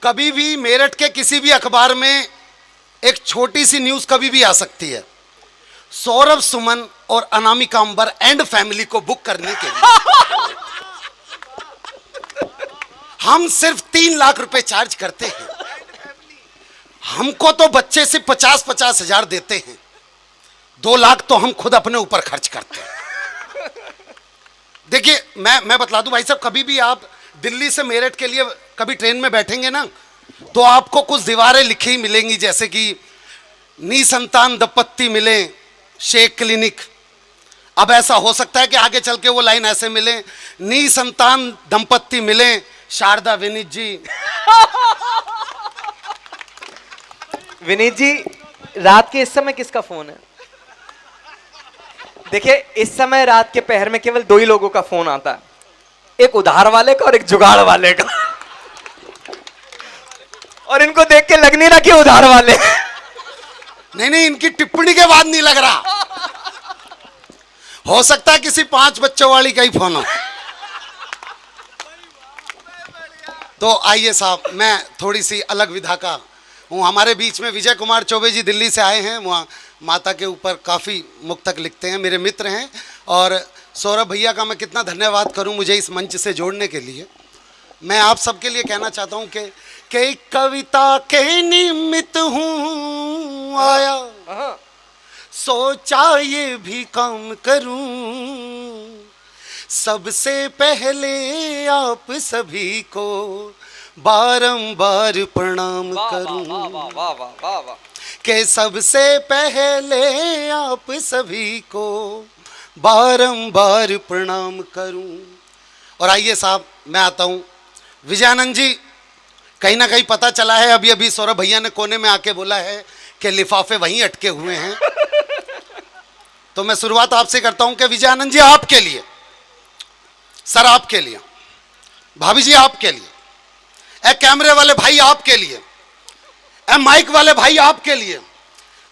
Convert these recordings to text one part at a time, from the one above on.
कभी भी मेरठ के किसी भी अखबार में एक छोटी सी न्यूज कभी भी आ सकती है। सौरभ सुमन और अनामिका अंबर एंड फैमिली को बुक करने के लिए हम सिर्फ 3 लाख रुपए चार्ज करते हैं। हमको तो बच्चे से 50-50 हजार देते हैं, 2 लाख तो हम खुद अपने ऊपर खर्च करते हैं। देखिए मैं बतला दूं भाई साहब, कभी भी आप दिल्ली से मेरठ के लिए कभी ट्रेन में बैठेंगे ना, तो आपको कुछ दीवारें लिखी ही मिलेंगी, जैसे कि निसंतान दंपत्ति मिले शेख क्लिनिक। अब ऐसा हो सकता है कि आगे चल के वो लाइन ऐसे मिले, निसंतान दंपत्ति मिले शारदा विनीत जी। विनीत जी, रात के इस समय किसका फोन है? देखिए, इस समय रात के पहर में केवल 2 ही लोगों का फोन आता है, एक उधार वाले का और एक जुगाड़ वाले का। और इनको देख के लग नहीं रहा कि उधार वाले। नहीं, इनकी टिप्पणी के बाद नहीं लग रहा। हो सकता है किसी 5 बच्चों वाली का ही फोन हो। तो आइए साहब, मैं थोड़ी सी अलग विधा का हूँ। हमारे बीच में विजय कुमार चौबे जी दिल्ली से आए हैं, वहाँ माता के ऊपर काफ़ी मुक्तक लिखते हैं, मेरे मित्र हैं। और सौरभ भैया का मैं कितना धन्यवाद करूं मुझे इस मंच से जोड़ने के लिए। मैं आप सबके लिए कहना चाहता हूं कि कविता के निमित्त हूं आया, सोचा ये भी काम करूं, सबसे पहले आप सभी को बारंबार प्रणाम करूं, कि सबसे पहले आप सभी को बारंबार प्रणाम करूं। और आइए साहब, मैं आता हूं। विजयानंद जी, कहीं ना कहीं पता चला है, अभी अभी सौरभ भैया ने कोने में आके बोला है कि लिफाफे वहीं अटके हुए हैं। तो मैं शुरुआत आपसे करता हूं कि विजयानंद जी आपके लिए, सर आपके लिए, भाभी जी आपके लिए, ए कैमरे वाले भाई आपके लिए, ए माइक वाले भाई आपके लिए,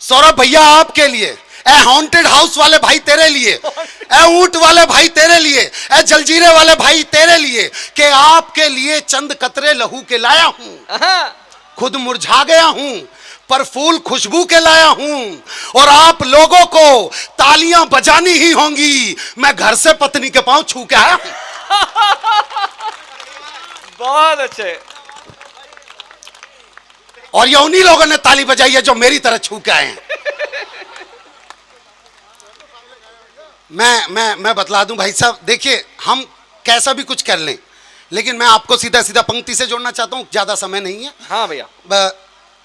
सौरभ भैया आपके लिए, ए हॉन्टेड हाउस वाले भाई तेरे लिए, ए ऊंट वाले भाई तेरे लिए, ए जलजीरे वाले भाई तेरे लिए, कि आपके लिए चंद कतरे लहू के लाया हूं। खुद मुरझा गया हूं पर फूल खुशबू के लाया हूं, और आप लोगों को तालियां बजानी ही होंगी। मैं घर से पत्नी के पांव छू के आया हूं। बहुत अच्छे। और ये उन्हीं लोगों ने ताली बजाई है जो मेरी तरह छू के आए हैं। मैं बतला दूं भाई साहब, देखिए हम कैसा भी कुछ कर लें, लेकिन मैं आपको सीधा सीधा पंक्ति से जोड़ना चाहता हूं, ज्यादा समय नहीं है। हाँ भैया,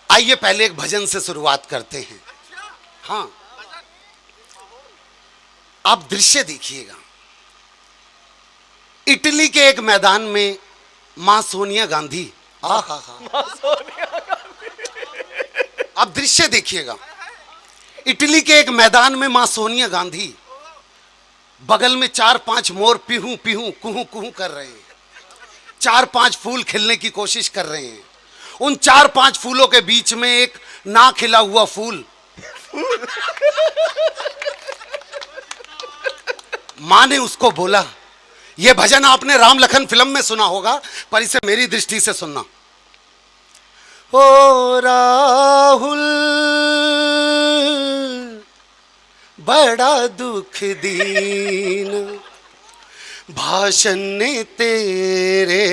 आइए पहले एक भजन से शुरुआत करते हैं। हाँ, आप दृश्य देखिएगा। इटली के एक मैदान में मां सोनिया गांधी, आप दृश्य देखिएगा। इटली के एक मैदान में मां सोनिया गांधी, बगल में 4-5 मोर पीहू पीहू कुहू कुहू कर रहे हैं, 4-5 फूल खिलने की कोशिश कर रहे हैं। उन 4-5 फूलों के बीच में एक ना खिला हुआ फूल। मां ने उसको बोला, यह भजन आपने राम लखन फिल्म में सुना होगा, पर इसे मेरी दृष्टि से सुनना। ओ राहुल, बड़ा दुख दीन भाषण ने तेरे,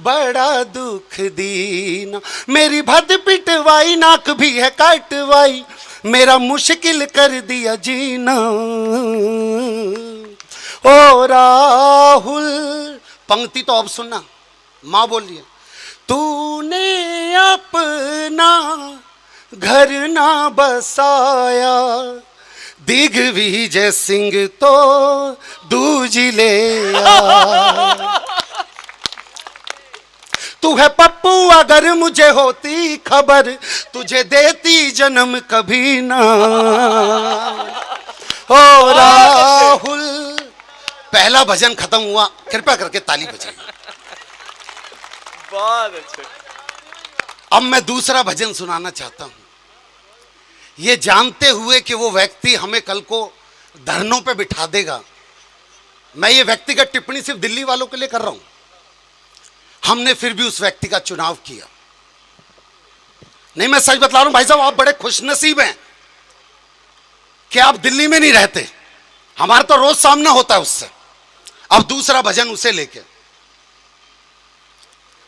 बड़ा दुख दीन। मेरी भद पिटवाई, नाक भी है काटवाई, मेरा मुश्किल कर दिया जीना। ओ राहुल, पंक्ति तो अब सुनना, माँ बोल रही है, तूने अपना घर ना बसाया, दिग्विजय सिंह तो दूज ले आया। तू है पप्पू, अगर मुझे होती खबर, तुझे देती जन्म कभी ना। ओ राहुल, पहला भजन खत्म हुआ, कृपया करके ताली बजाइए। बहुत अच्छे। अब मैं दूसरा भजन सुनाना चाहता हूं, ये जानते हुए कि वो व्यक्ति हमें कल को धरनों पे बिठा देगा। मैं ये व्यक्तिगत टिप्पणी सिर्फ दिल्ली वालों के लिए कर रहा हूं। हमने फिर भी उस व्यक्ति का चुनाव किया। नहीं, मैं सच बता रहा हूं भाई साहब, आप बड़े खुशनसीब हैं कि आप दिल्ली में नहीं रहते। हमारा तो रोज सामना होता है उससे। अब दूसरा भजन उसे लेके,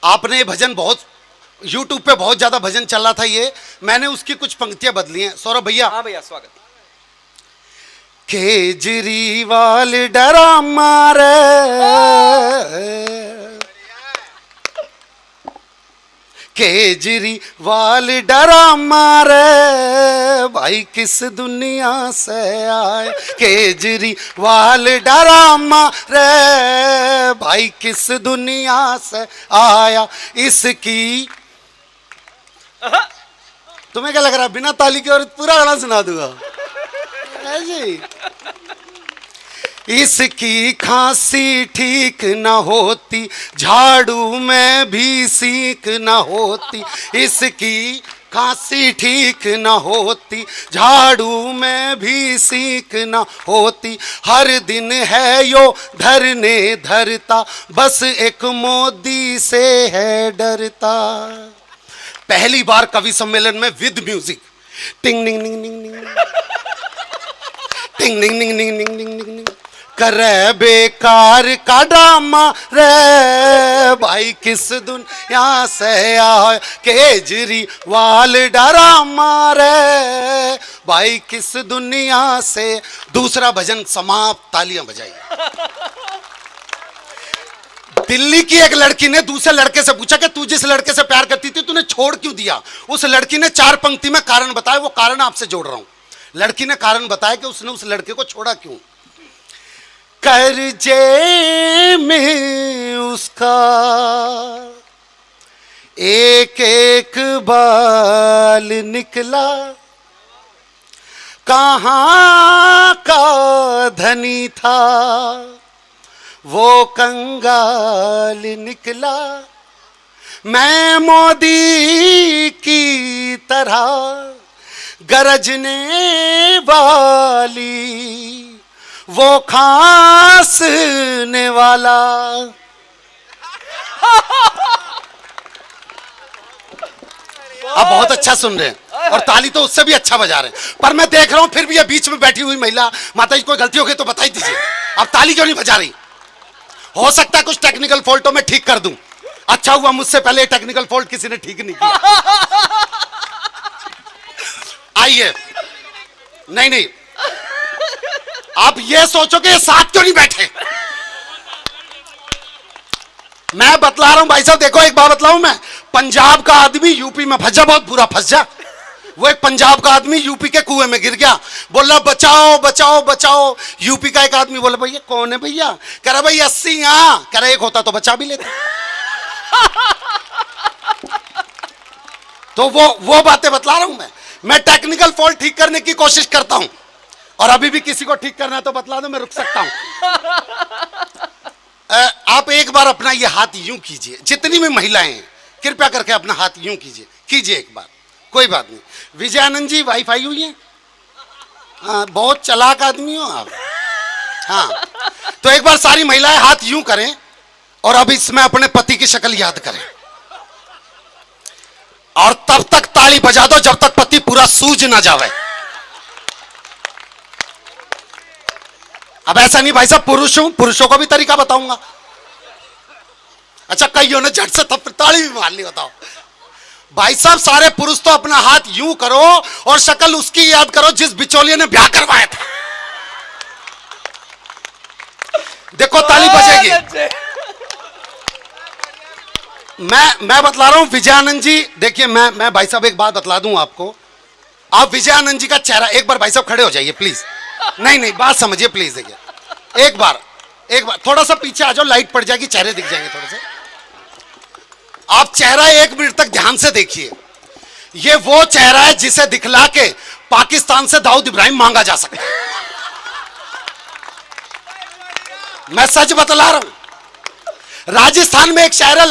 आपने ये भजन बहुत YouTube पे बहुत ज्यादा भजन चल रहा था, ये मैंने उसकी कुछ पंक्तियां बदली हैं। सौरभ भैया। हाँ भैया, स्वागत। केजरीवाल डरा मारे, केजरीवाल डरा मारे, भाई किस दुनिया से आए। केजरीवाल डरा मारे, भाई किस दुनिया से आया। इसकी तुम्हें क्या लग रहा है बिना ताली के और पूरा गाना सुना दूंगा ऐसे? इसकी खांसी ठीक न होती, झाड़ू में भी सीख न होती। इसकी खांसी ठीक न होती, झाड़ू में भी सीख न होती। हर दिन है यो धरने धरता, बस एक मोदी से है डरता। पहली बार कवि सम्मेलन में विद म्यूजिक, टिंग टिंग टिंग टिंग टिंग टिंग टिंग टिंग टिंग टिंग टिंग टिंग करे बेकार का ड्रामा रे, भाई किस दुनिया से आए। केजरीवाल डरा मारे, भाई किस दुनिया से। दूसरा भजन समाप्त, तालियां बजाइए। दिल्ली की एक लड़की ने दूसरे लड़के से पूछा कि तू जिस लड़के से प्यार करती थी तूने छोड़ क्यों दिया। उस लड़की ने 4 पंक्ति में कारण बताया, वो कारण आपसे जोड़ रहा हूं। लड़की ने कारण बताया कि उसने उस लड़के को छोड़ा क्यों। कर्जे में उसका एक एक बाल निकला, कहां का धनी था वो कंगाल निकला। मैं मोदी की तरह गरजने वाली, वो खांसने वाला। आप बहुत अच्छा सुन रहे हैं और ताली तो उससे भी अच्छा बजा रहे हैं, पर मैं देख रहा हूं फिर भी ये बीच में बैठी हुई महिला, माता जी कोई गलती हो गई तो बताई दीजिए। अब ताली क्यों नहीं बजा रही? हो सकता है कुछ टेक्निकल फॉल्टों में ठीक कर दूं। अच्छा हुआ मुझसे पहले टेक्निकल फॉल्ट किसी ने ठीक नहीं किया। आइए, नहीं नहीं, आप ये सोचो कि ये साथ क्यों नहीं बैठे। मैं बतला रहा हूं भाई साहब, देखो एक बात बतलाऊं मैं। पंजाब का आदमी यूपी में फंस जा, बहुत बुरा फंस जा। वो एक पंजाब का आदमी यूपी के कुएं में गिर गया, बोला बचाओ बचाओ बचाओ। यूपी का एक आदमी बोला भैया कौन है भैया? कह रहा भाई 80। कह रहा एक होता तो बचा भी लेता। तो वो बातें बतला रहा हूं मैं टेक्निकल फॉल्ट ठीक करने की कोशिश करता हूं, और अभी भी किसी को ठीक करना है तो बतला दो, मैं रुक सकता हूं। आप एक बार अपना ये हाथ यूं कीजिए, जितनी भी महिलाएं हैं कृपया करके अपना हाथ यूं कीजिए एक बार, कोई बात नहीं। विजयानंद जी वाईफाई हुई है? हाँ, बहुत चालाक आदमी हो आप। हाँ, तो एक बार सारी महिलाएं हाथ यूं करें और अब इसमें अपने पति की शक्ल याद करें, और तब तक ताली बजा दो जब तक पति पूरा सूझ ना जावे। अब ऐसा नहीं भाई साहब, पुरुषों को भी तरीका बताऊंगा। अच्छा, कईयों ने झट से ताली भी मार ली। बताओ भाई साहब, सारे पुरुष तो अपना हाथ यूं करो और शक्ल उसकी याद करो जिस बिचौलिए ने ब्याह करवाया था। देखो ताली बजेगी। मैं बतला रहा हूं विजयानंद जी, देखिए मैं भाई साहब एक बात बतला दूं आपको। आप विजयानंद जी का चेहरा एक बार भाई साहब खड़े हो जाइए प्लीज। नहीं बात समझिए प्लीज। देखिए एक बार थोड़ा सा पीछे आ जाओ, लाइट पड़ जाएगी, चेहरे दिख जाएंगे थोड़े से। आप चेहरा 1 मिनट तक ध्यान से देखिए। ये वो चेहरा है जिसे दिखला के पाकिस्तान से दाऊद इब्राहिम मांगा जा सकता है। मैं सच बतला रहा हूं। राजस्थान में एक शहर है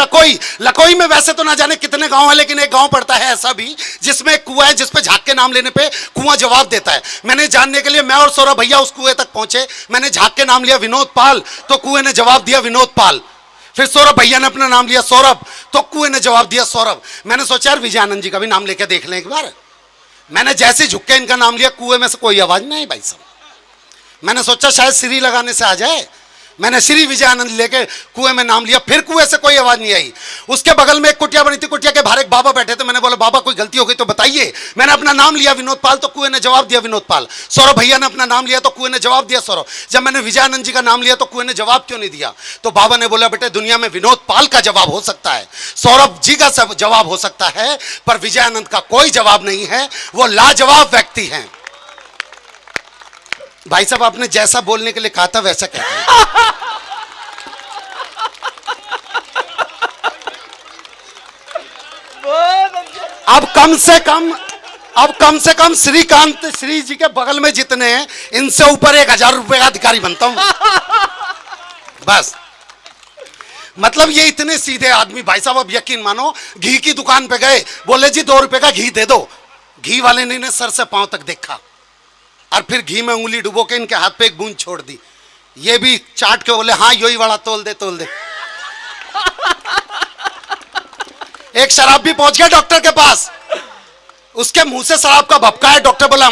लकोई में वैसे तो ना जाने कितने गांव है, लेकिन एक गांव पड़ता है ऐसा भी जिसमें एक कुआं है, जिसपे झाग के नाम लेने पे कुआं जवाब देता है। मैंने जानने के लिए मैं और सौरभ भैया उस कुएं तक पहुंचे। मैंने झाग के नाम लिया विनोद पाल, तो कुएं ने जवाब दिया विनोद पाल। फिर सौरभ भैया ने अपना नाम लिया सौरभ, तो कुएं ने जवाब दिया सौरभ। मैंने सोचा यार विजयानंद जी का भी नाम लेके देख लें एक बार। मैंने जैसे झुक के इनका नाम लिया, कुएं में से कोई आवाज नहीं आई भाई साहब। मैंने सोचा शायद श्री लगाने से आ जाए। मैंने श्री विजयानंद लेके कुएं में नाम लिया, फिर कुएं से कोई आवाज नहीं आई। उसके बगल में एक कुटिया बनी थी, कुटिया के बाहर एक बाबा बैठे थे। मैंने बोला बाबा कोई गलती हो गई तो बताइए। मैंने अपना नाम लिया विनोद पाल, तो कुएं ने जवाब दिया विनोद पाल। सौरभ भैया ने अपना नाम लिया तो कुएं ने जवाब दिया सौरभ। जब मैंने विजयानंद जी का नाम लिया तो कुएं ने जवाब क्यों नहीं दिया? तो बाबा ने बोला बेटे दुनिया में विनोद पाल का जवाब हो सकता है, सौरभ जी का जवाब हो सकता है, पर विजयानंद का कोई जवाब नहीं है। वो लाजवाब व्यक्ति हैं। भाई साहब आपने जैसा बोलने के लिए कहा था वैसा कहते हैं। अब कम से कम श्रीकांत श्री जी के बगल में जितने हैं, इनसे ऊपर 1000 रुपए का अधिकारी बनता हूं बस। मतलब ये इतने सीधे आदमी भाई साहब। अब यकीन मानो, घी की दुकान पे गए, बोले जी 2 रुपए का घी दे दो। घी वाले ने इन्हें सर से पांव तक देखा और फिर घी में उंगली डुबो के इनके हाथ पे एक बूंद छोड़ दी। ये भी चाट के बोले हाँ यही वाला तोल दे तोल दे। एक शराब भी पहुंच गया डॉक्टर के पास, उसके मुंह से शराब का भपका है। डॉक्टर बोला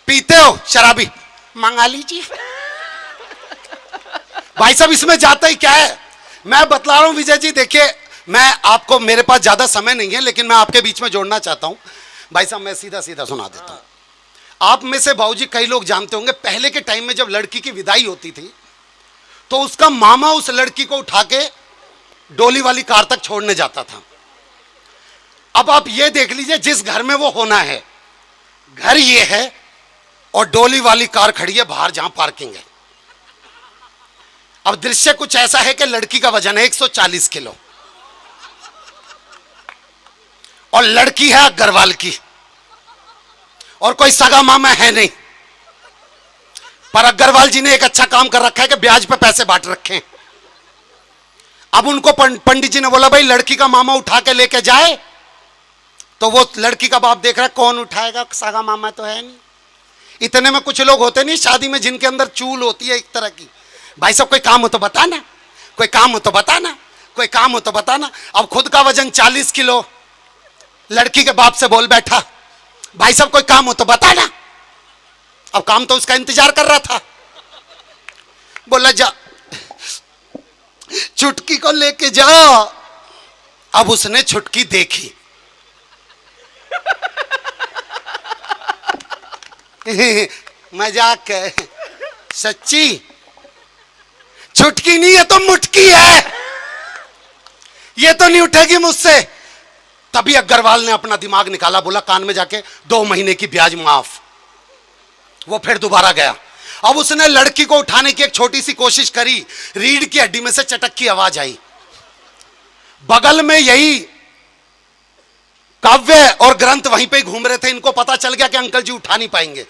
पीते हो शराबी, मंगा लीजिए। भाई साहब इसमें जाता ही क्या है, मैं बतला रहा हूं विजय जी। देखिए मैं आपको, मेरे पास ज्यादा समय नहीं है लेकिन मैं आपके बीच में जोड़ना चाहता हूं। भाई साहब मैं सीधा सीधा सुना देता हूं। आप में से भाऊजी कई लोग जानते होंगे, पहले के टाइम में जब लड़की की विदाई होती थी तो उसका मामा उस लड़की को उठा के डोली वाली कार तक छोड़ने जाता था। अब आप ये देख लीजिए, जिस घर में वो होना है, घर ये है और डोली वाली कार खड़ी है बाहर जहां पार्किंग है। अब दृश्य कुछ ऐसा है कि लड़की का वजन है 140 किलो और लड़की है अग्रवाल की और कोई सगा मामा है नहीं। पर अग्रवाल जी ने एक अच्छा काम कर रखा है कि ब्याज पे पैसे बांट रखे हैं। अब उनको पंडित जी ने बोला भाई लड़की का मामा उठा के लेके जाए, तो वो लड़की का बाप देख रहा है कौन उठाएगा, सगा मामा तो है नहीं। इतने में कुछ लोग होते नहीं शादी में जिनके अंदर चूल होती है एक तरह की, भाई साहब कोई काम हो तो बताना, कोई काम हो तो बताना, कोई काम हो तो बताना। अब खुद का वजन 40 किलो, लड़की के बाप से बोल बैठा भाई साहब कोई काम हो तो बताना। अब काम तो उसका इंतजार कर रहा था। बोला जा चुटकी को लेके जा। अब उसने चुटकी देखी, मजाक है, सच्ची चुटकी नहीं है तो मुटकी है, ये तो नहीं उठेगी मुझसे। तभी अग्रवाल ने अपना दिमाग निकाला, बोला कान में जाके 2 महीने की ब्याज माफ। वो फिर दोबारा गया। अब उसने लड़की को उठाने की एक छोटी सी कोशिश करी, रीढ़ की हड्डी में से चटक की आवाज आई। बगल में यही काव्य और ग्रंथ वहीं पे घूम रहे थे। इनको पता चल गया कि अंकल जी उठा नहीं पाएंगे।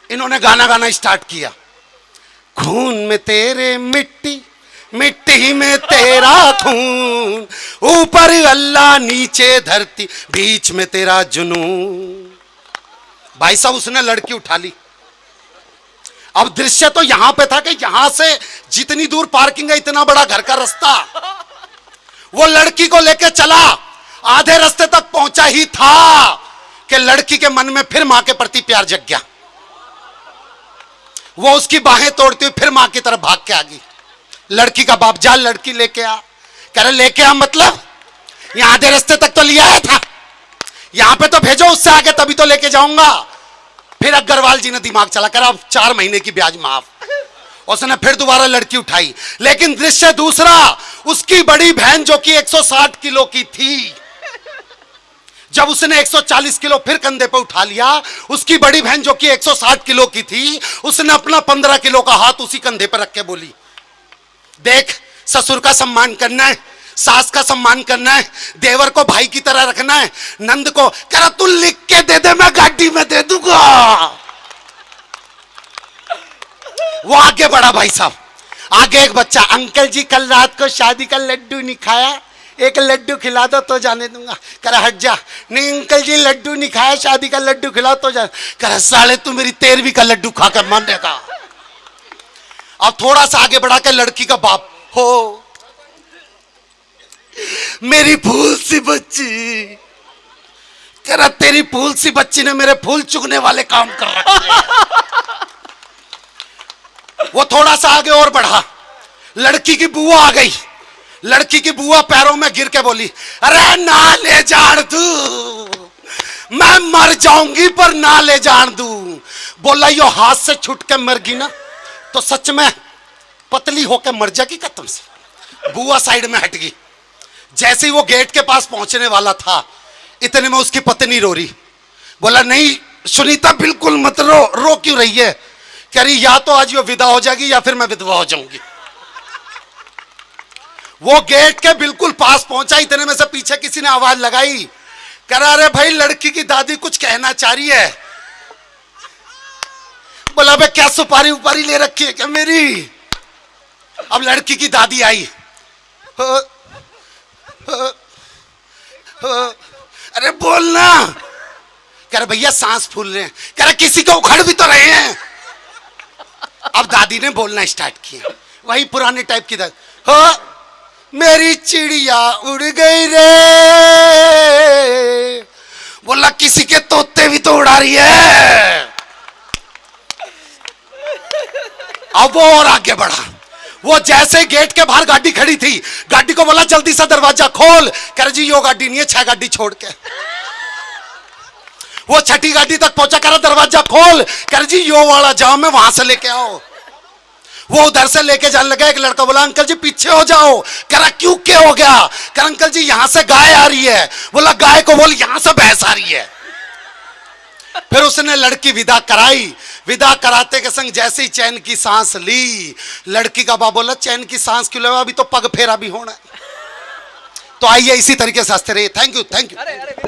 इन्होंने गाना गाना स्टार्ट किया, खून में तेरे मिट्टी, मिट्टी में तेरा खून, ऊपर अल्लाह नीचे धरती, बीच में तेरा जुनून। भाई साहब उसने लड़की उठा ली। अब दृश्य तो यहां पे था कि यहां से जितनी दूर पार्किंग है इतना बड़ा घर का रास्ता, वो लड़की को लेके चला। आधे रास्ते तक पहुंचा ही था कि लड़की के मन में फिर मां के प्रति प्यार जग गया। वो उसकी बाहें तोड़ती हुई फिर मां की तरफ भाग के आ गई। लड़की का बाप जा लड़की लेके आ, कह रहे लेके आ मतलब यहां आधे रास्ते तक तो लिया आया था, यहां पे तो भेजो, उससे आगे तभी तो लेके जाऊंगा। फिर अग्रवाल जी ने दिमाग चला कर अब 4 महीने की ब्याज माफ। उसने फिर दोबारा लड़की उठाई, लेकिन दृश्य दूसरा। उसकी बड़ी बहन जो कि 160 किलो की थी, जब उसने 140 किलो फिर कंधे पे उठा लिया, उसकी बड़ी बहन जो कि 160 किलो की थी, उसने अपना 15 किलो का हाथ उसी कंधे पे रख के बोली, देख ससुर का सम्मान करना है, सास का सम्मान करना है, देवर को भाई की तरह रखना है, नंद को कह रहा तू लिख के दे दे, मैं गाड़ी में दे दूंगा। वो आगे बढ़ा भाई साहब। आगे एक बच्चा, अंकल जी कल रात को शादी का लड्डू नहीं खाया, एक लड्डू खिला दो तो जाने दूंगा। कह रहा हट जा, नहीं अंकल जी लड्डू नहीं खाया, शादी का लड्डू खिलाओ तो जा। कह रहा साले तू मेरी 13वीं का लड्डू खाकर मानेगा। अब थोड़ा सा आगे बढ़ा के लड़की का बाप, हो मेरी फूल सी बच्ची। कह रहा तेरी फूल सी बच्ची ने मेरे फूल चुगने वाले काम कर रखे हैं। वो थोड़ा सा आगे और बढ़ा, लड़की की बुआ आ गई। लड़की की बुआ पैरों में गिर के बोली, अरे ना ले जान तू, मैं मर जाऊंगी पर ना ले जान दू। बोला यो हाथ से छूट के मर गई ना तो सच में पतली होकर मर जाएगी कसम से। बुआ साइड में हट गई। जैसे ही वो गेट के पास पहुंचने वाला था इतने में उसकी पत्नी रो रही। बोला नहीं सुनीता बिल्कुल मत रो। रो क्यों रही है? कह रही या तो आज वो विदा हो जाएगी या फिर मैं विधवा हो जाऊंगी। वो गेट के बिल्कुल पास पहुंचा, इतने में से पीछे किसी ने आवाज लगाई, कह रहा अरे भाई लड़की की दादी कुछ कहना चाह रही है। बोला बे क्या सुपारी उपारी ले रखी है क्या मेरी? अब लड़की की दादी आई। अरे बोलना। कह रहे भैया सांस फूल रहे हैं। कह रहे किसी को उखड़ भी तो रहे हैं। अब दादी ने बोलना स्टार्ट किया, वही पुराने टाइप की दादी। हो मेरी चिड़िया उड़ गई रे। बोला किसी के तोते भी तो उड़ा रही है। अब वो और आगे बढ़ा। वो जैसे गेट के बाहर गाड़ी खड़ी थी, गाड़ी को बोला जल्दी से दरवाजा खोल। कर जी यो गाड़ी नहीं है, 6 गाड़ी छोड़ के। वो 6ठी गाड़ी तक पहुंचा, कर दरवाजा खोल। कर जी यो वाला जाम है वहां से लेके आओ। वो उधर से लेके जाने लगा। एक लड़का बोला अंकल जी पीछे हो जाओ। कह रहा क्यों क्या हो गया? कह अंकल जी यहां से गाय आ रही है। बोला गाय को बोल यहां से भैंस आ रही है। फिर उसने लड़की विदा कराई। विदा कराते के संग जैसे ही चैन की सांस ली, लड़की का बाप बोला चैन की सांस क्यों ले, अभी तो पग फेरा भी होना है। तो आइए इसी तरीके से हंसते रहिए। Thank you thank you.